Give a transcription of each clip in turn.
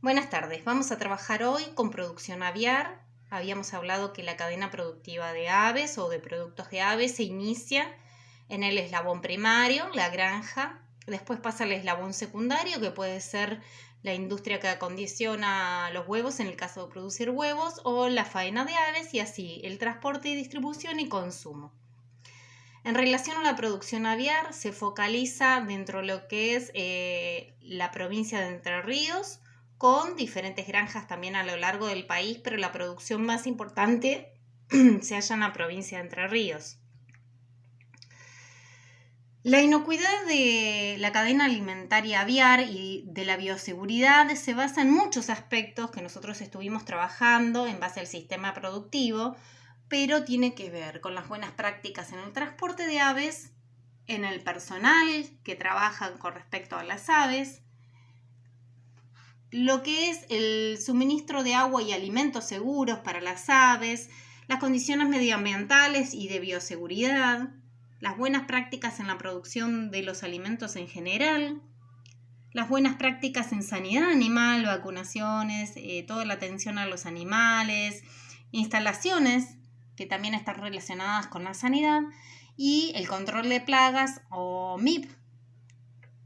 Buenas tardes, vamos a trabajar hoy con producción aviar. Habíamos hablado que la cadena productiva de aves o de productos de aves se inicia en el eslabón primario, la granja, después pasa al eslabón secundario, que puede ser la industria que acondiciona los huevos en el caso de producir huevos, o la faena de aves, y así el transporte y distribución y consumo. En relación a la producción aviar, se focaliza dentro de lo que es la provincia de Entre Ríos, con diferentes granjas también a lo largo del país, pero la producción más importante se halla en la provincia de Entre Ríos. La inocuidad de la cadena alimentaria aviar y de la bioseguridad se basa en muchos aspectos que nosotros estuvimos trabajando en base al sistema productivo, pero tiene que ver con las buenas prácticas en el transporte de aves, en el personal que trabaja con respecto a las aves, lo que es el suministro de agua y alimentos seguros para las aves, las condiciones medioambientales y de bioseguridad, las buenas prácticas en la producción de los alimentos en general, las buenas prácticas en sanidad animal, vacunaciones, toda la atención a los animales, instalaciones que también están relacionadas con la sanidad y el control de plagas o MIP,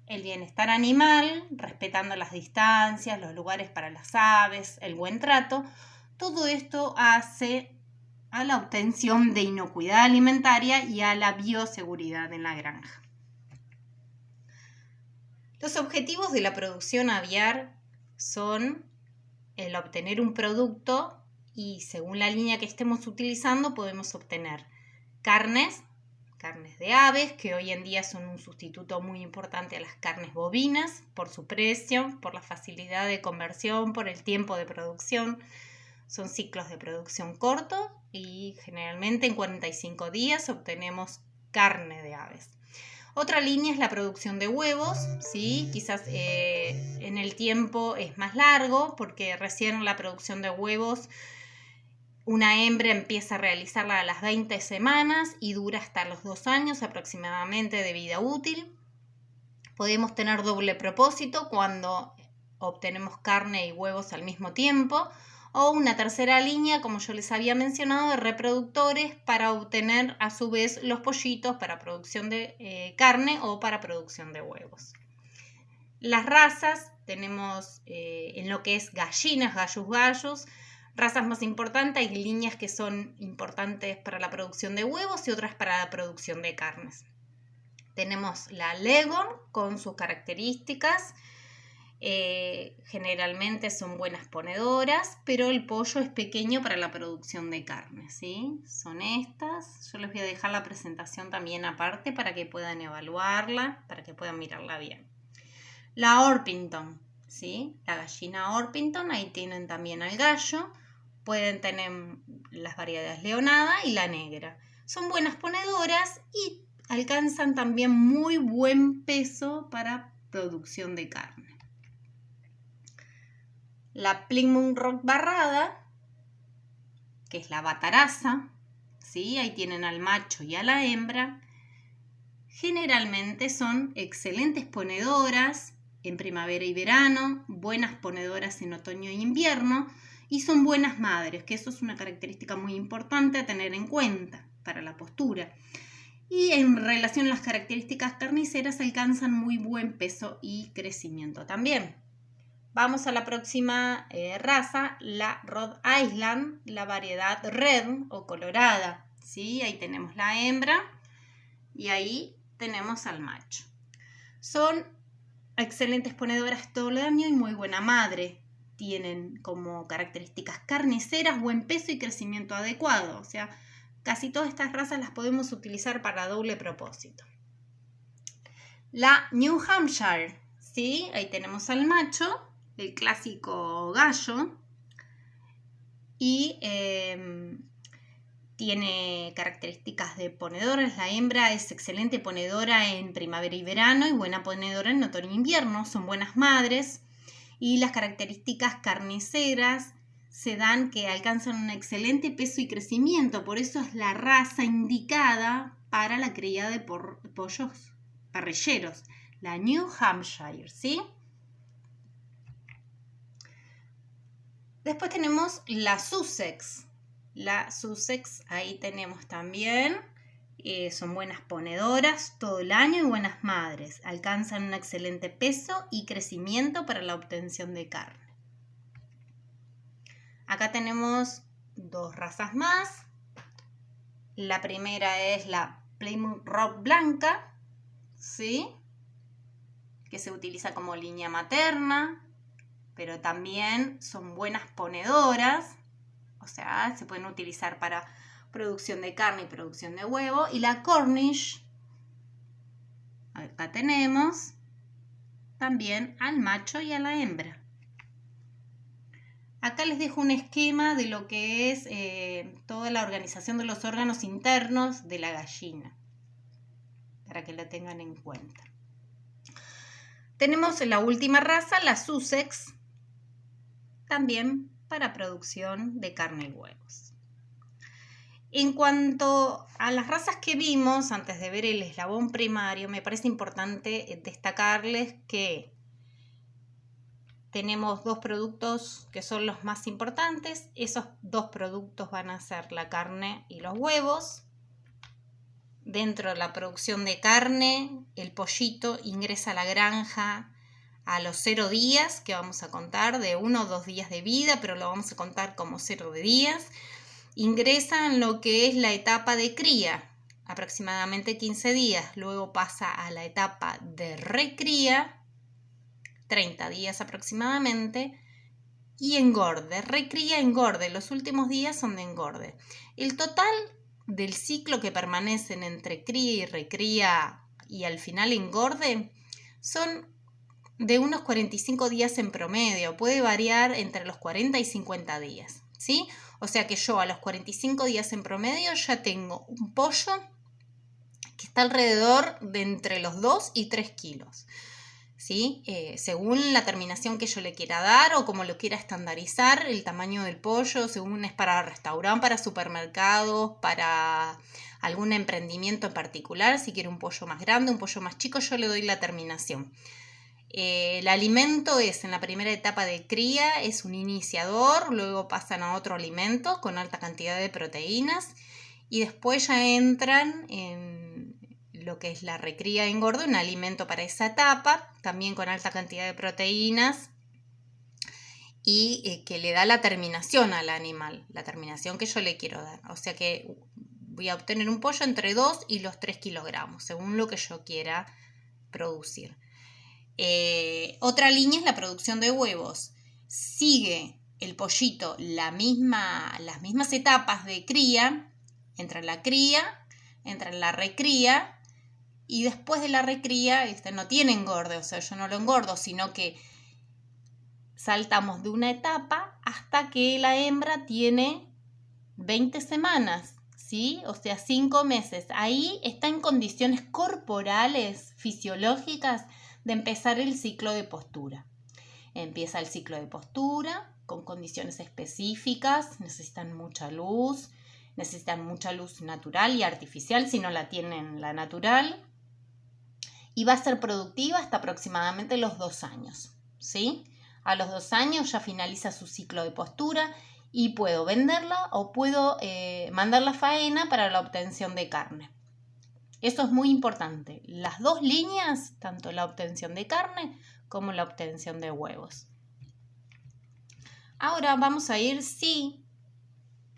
el bienestar animal, respetando las distancias, los lugares para las aves, el buen trato. Todo esto hace a la obtención de inocuidad alimentaria y a la bioseguridad en la granja. Los objetivos de la producción aviar son el obtener un producto y según la línea que estemos utilizando podemos obtener carnes de aves, que hoy en día son un sustituto muy importante a las carnes bovinas por su precio, por la facilidad de conversión, por el tiempo de producción. Son ciclos de producción cortos y generalmente en 45 días obtenemos carne de aves. Otra línea es la producción de huevos, ¿sí? Quizás en el tiempo es más largo porque recién la producción de huevos una hembra empieza a realizarla a las 20 semanas y dura hasta los 2 años aproximadamente de vida útil. Podemos tener doble propósito cuando obtenemos carne y huevos al mismo tiempo, o una tercera línea, como yo les había mencionado, de reproductores para obtener a su vez los pollitos para producción de carne o para producción de huevos. Las razas tenemos en lo que es gallinas, gallos, razas más importantes, hay líneas que son importantes para la producción de huevos y otras para la producción de carnes. Tenemos la Leghorn con sus características, generalmente son buenas ponedoras, pero el pollo es pequeño para la producción de carne, ¿sí? Son estas, yo les voy a dejar la presentación también aparte para que puedan evaluarla, para que puedan mirarla bien. La Orpington, ¿sí? La gallina Orpington, ahí tienen también al gallo. Pueden tener las variedades leonada y la negra. Son buenas ponedoras y alcanzan también muy buen peso para producción de carne. La Plymouth Rock barrada, que es la bataraza, ¿sí? Ahí tienen al macho y a la hembra. Generalmente son excelentes ponedoras en primavera y verano, buenas ponedoras en otoño e invierno, y son buenas madres, que eso es una característica muy importante a tener en cuenta para la postura. Y en relación a las características carniceras alcanzan muy buen peso y crecimiento también. Vamos a la próxima raza, la Rhode Island, la variedad red o colorada, ¿sí? Ahí tenemos la hembra y ahí tenemos al macho. Son excelentes ponedoras todo el año y muy buena madre. Tienen como características carniceras, buen peso y crecimiento adecuado. O sea, casi todas estas razas las podemos utilizar para doble propósito. La New Hampshire, ¿sí? Ahí tenemos al macho, el clásico gallo. Y tiene características de ponedoras. La hembra es excelente ponedora en primavera y verano y buena ponedora en otoño e invierno. Son buenas madres. Y las características carniceras se dan que alcanzan un excelente peso y crecimiento. Por eso es la raza indicada para la cría de pollos parrilleros. La New Hampshire, ¿sí? Después tenemos la Sussex. La Sussex, ahí tenemos también, son buenas ponedoras todo el año y buenas madres. Alcanzan un excelente peso y crecimiento para la obtención de carne. Acá tenemos dos razas más. La primera es la Plymouth Rock blanca, ¿sí? Que se utiliza como línea materna, pero también son buenas ponedoras, o sea, se pueden utilizar para producción de carne y producción de huevo. Y la Cornish, acá tenemos también al macho y a la hembra. Acá les dejo un esquema de lo que es toda la organización de los órganos internos de la gallina, para que lo tengan en cuenta. Tenemos la última raza, la Sussex, también para producción de carne y huevos. En cuanto a las razas que vimos antes de ver el eslabón primario, me parece importante destacarles que tenemos dos productos que son los más importantes. Esos dos productos van a ser la carne y los huevos. Dentro de la producción de carne, el pollito ingresa a la granja a los 0 días, que vamos a contar de 1 o 2 días de vida, pero lo vamos a contar como 0 días. Ingresa en lo que es la etapa de cría, aproximadamente 15 días. Luego pasa a la etapa de recría, 30 días aproximadamente, y engorde. Recría, engorde. Los últimos días son de engorde. El total del ciclo que permanecen entre cría y recría y al final engorde son de unos 45 días en promedio. Puede variar entre los 40 y 50 días, ¿sí? O sea que yo a los 45 días en promedio ya tengo un pollo que está alrededor de entre los 2 y 3 kilos. ¿Sí? Según la terminación que yo le quiera dar o como lo quiera estandarizar, el tamaño del pollo, según es para restaurante, para supermercados, para algún emprendimiento en particular, si quiere un pollo más grande, un pollo más chico, yo le doy la terminación. El alimento es en la primera etapa de cría, es un iniciador, luego pasan a otro alimento con alta cantidad de proteínas y después ya entran en lo que es la recría y engorde, un alimento para esa etapa, también con alta cantidad de proteínas y que le da la terminación al animal, la terminación que yo le quiero dar. O sea que voy a obtener un pollo entre 2 y los 3 kilogramos, según lo que yo quiera producir. Otra línea es la producción de huevos. Sigue el pollito las mismas etapas de cría, entra en la recría y después de la recría no tiene engorde, o sea, yo no lo engordo, sino que saltamos de una etapa hasta que la hembra tiene 20 semanas, ¿sí? O sea, 5 meses. Ahí está en condiciones corporales, fisiológicas, de empezar el ciclo de postura. Empieza el ciclo de postura con condiciones específicas, necesitan mucha luz natural y artificial si no la tienen la natural, y va a ser productiva hasta aproximadamente los 2 años, ¿sí? A los 2 años ya finaliza su ciclo de postura y puedo venderla o puedo mandarla a faena para la obtención de carne. Eso es muy importante. Las dos líneas, tanto la obtención de carne como la obtención de huevos. Ahora vamos a ir, sí,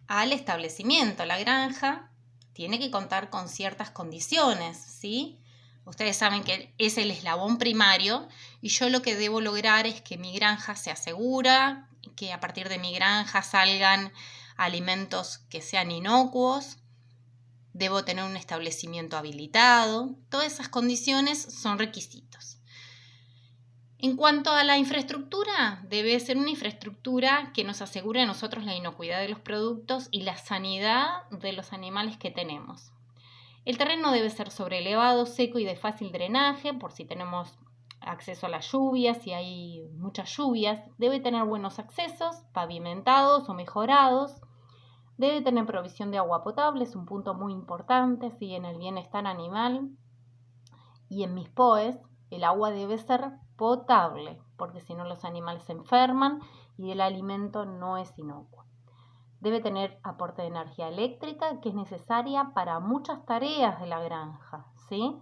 al establecimiento. La granja tiene que contar con ciertas condiciones, ¿sí? Ustedes saben que es el eslabón primario y yo lo que debo lograr es que mi granja sea segura, que a partir de mi granja salgan alimentos que sean inocuos. Debo tener un establecimiento habilitado. Todas esas condiciones son requisitos. En cuanto a la infraestructura, debe ser una infraestructura que nos asegure a nosotros la inocuidad de los productos y la sanidad de los animales que tenemos. El terreno debe ser sobrelevado, seco y de fácil drenaje, por si tenemos acceso a las lluvias, si hay muchas lluvias. Debe tener buenos accesos, pavimentados o mejorados. Debe tener provisión de agua potable, es un punto muy importante, ¿sí? En el bienestar animal. Y en mis POEs, el agua debe ser potable. porque si no los animales se enferman y el alimento no es inocuo. Debe tener aporte de energía eléctrica que es necesaria para muchas tareas de la granja, ¿sí?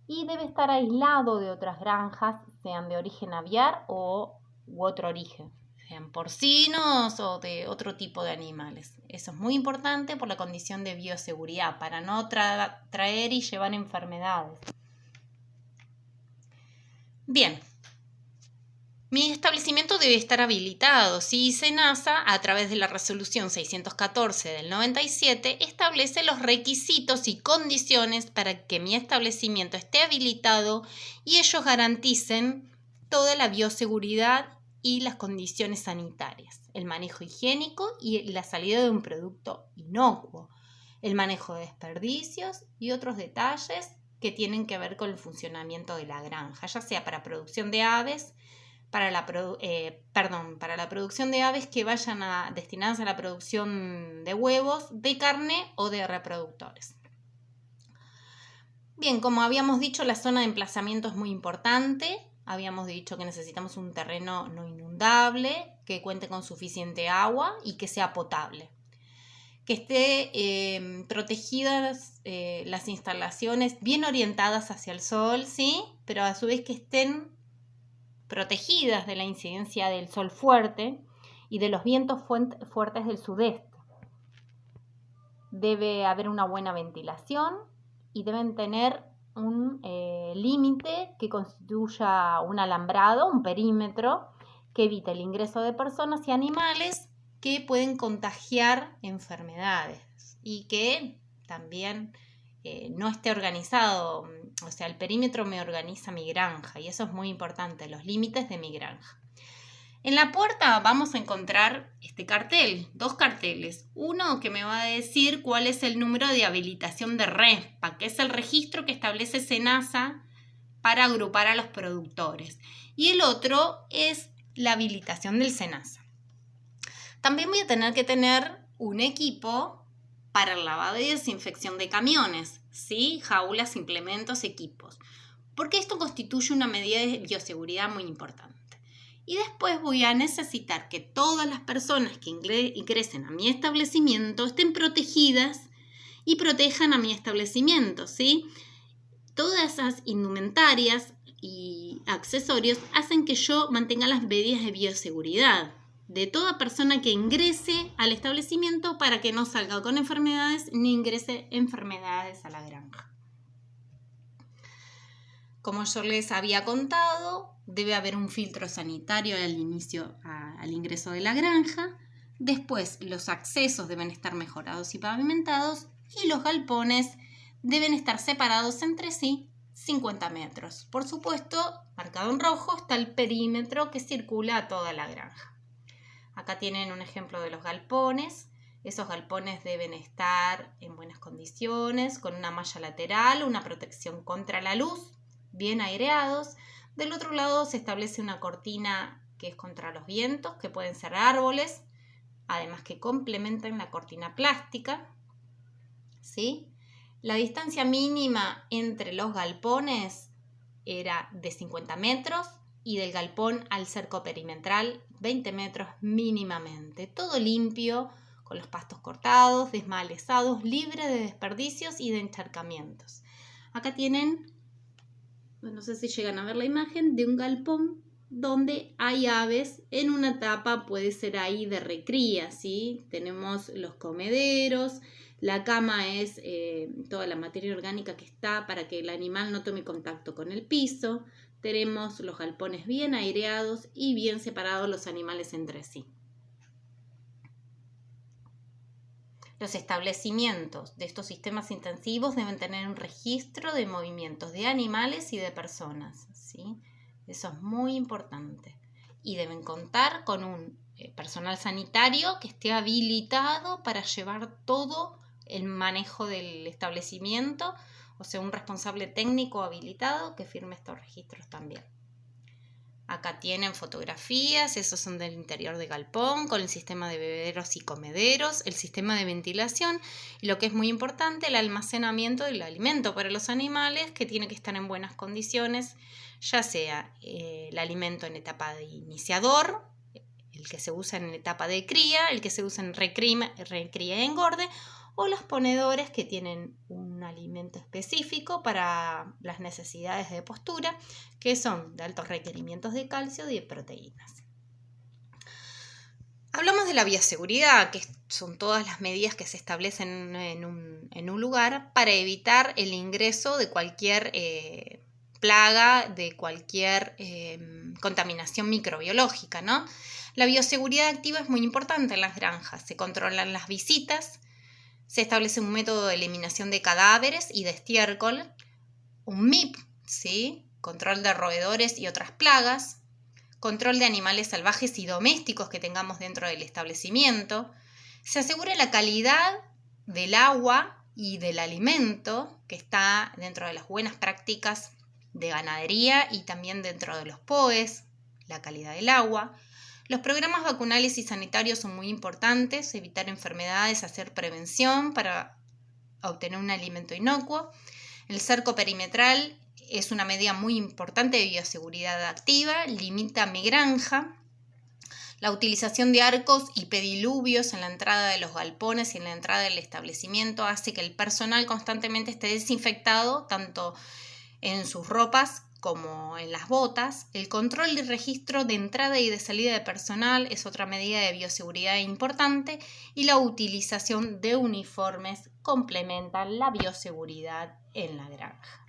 Y debe estar aislado de otras granjas, sean de origen aviar u otro origen, sean porcinos o de otro tipo de animales. Eso es muy importante por la condición de bioseguridad, para no traer y llevar enfermedades. Bien, mi establecimiento debe estar habilitado. ¿Sí? SENASA, a través de la resolución 614 del 97, establece los requisitos y condiciones para que mi establecimiento esté habilitado y ellos garanticen toda la bioseguridad y las condiciones sanitarias, el manejo higiénico y la salida de un producto inocuo, el manejo de desperdicios y otros detalles que tienen que ver con el funcionamiento de la granja, ya sea para producción de aves, para la producción de aves que vayan destinadas a la producción de huevos, de carne o de reproductores. Bien, como habíamos dicho, la zona de emplazamiento es muy importante. Habíamos dicho que necesitamos un terreno no inundable, que cuente con suficiente agua y que sea potable. Que esté protegidas las instalaciones, bien orientadas hacia el sol, ¿sí? Pero a su vez que estén protegidas de la incidencia del sol fuerte y de los vientos fuertes del sudeste. Debe haber una buena ventilación y deben tener un límite que constituya un alambrado, un perímetro, que evite el ingreso de personas y animales que pueden contagiar enfermedades y que también no esté organizado. O sea, el perímetro me organiza mi granja y eso es muy importante, los límites de mi granja. En la puerta vamos a encontrar este cartel, 2 carteles. Uno que me va a decir cuál es el número de habilitación de RESPA, que es el registro que establece SENASA para agrupar a los productores. Y el otro es la habilitación del SENASA. También voy a tener que tener un equipo para el lavado y desinfección de camiones, ¿sí? Jaulas, implementos, equipos, porque esto constituye una medida de bioseguridad muy importante. Y después voy a necesitar que todas las personas que ingresen a mi establecimiento estén protegidas y protejan a mi establecimiento, ¿sí? Todas esas indumentarias y accesorios hacen que yo mantenga las medidas de bioseguridad de toda persona que ingrese al establecimiento para que no salga con enfermedades ni ingrese enfermedades a la granja. Como yo les había contado, debe haber un filtro sanitario al ingreso de la granja. Después, los accesos deben estar mejorados y pavimentados y los galpones deben estar separados entre sí 50 metros. Por supuesto, marcado en rojo está el perímetro que circula a toda la granja. Acá tienen un ejemplo de los galpones. Esos galpones deben estar en buenas condiciones, con una malla lateral, una protección contra la luz, bien aireados. Del otro lado se establece una cortina que es contra los vientos, que pueden ser árboles, además que complementan la cortina plástica, ¿sí? La distancia mínima entre los galpones era de 50 metros y del galpón al cerco perimetral 20 metros mínimamente. Todo limpio, con los pastos cortados, desmalezados, libre de desperdicios y de encharcamientos. Acá tienen, no sé si llegan a ver la imagen, de un galpón donde hay aves en una etapa, puede ser ahí de recría, ¿sí? Tenemos los comederos, la cama es toda la materia orgánica que está para que el animal no tome contacto con el piso. Tenemos los galpones bien aireados y bien separados los animales entre sí. Los establecimientos de estos sistemas intensivos deben tener un registro de movimientos de animales y de personas, ¿sí? Eso es muy importante. Y deben contar con un personal sanitario que esté habilitado para llevar todo el manejo del establecimiento, o sea, un responsable técnico habilitado que firme estos registros también. Acá tienen fotografías, esos son del interior de galpón, con el sistema de bebederos y comederos, el sistema de ventilación y lo que es muy importante, el almacenamiento del alimento para los animales, que tiene que estar en buenas condiciones, ya sea el alimento en etapa de iniciador, el que se usa en etapa de cría, el que se usa en recría y engorde, o los ponedores que tienen un alimento específico para las necesidades de postura, que son de altos requerimientos de calcio y de proteínas. Hablamos de la bioseguridad, que son todas las medidas que se establecen en un lugar para evitar el ingreso de cualquier plaga, de cualquier contaminación microbiológica, ¿no? La bioseguridad activa es muy importante en las granjas. Se controlan las visitas, se establece un método de eliminación de cadáveres y de estiércol, un MIP, ¿sí? Control de roedores y otras plagas, control de animales salvajes y domésticos que tengamos dentro del establecimiento. Se asegura la calidad del agua y del alimento, que está dentro de las buenas prácticas de ganadería y también dentro de los POEs, la calidad del agua. Los programas vacunales y sanitarios son muy importantes, evitar enfermedades, hacer prevención para obtener un alimento inocuo. El cerco perimetral es una medida muy importante de bioseguridad activa, limita mi granja. La utilización de arcos y pediluvios en la entrada de los galpones y en la entrada del establecimiento hace que el personal constantemente esté desinfectado, tanto en sus ropas como en las botas. El control y registro de entrada y de salida de personal es otra medida de bioseguridad importante, y la utilización de uniformes complementan la bioseguridad en la granja.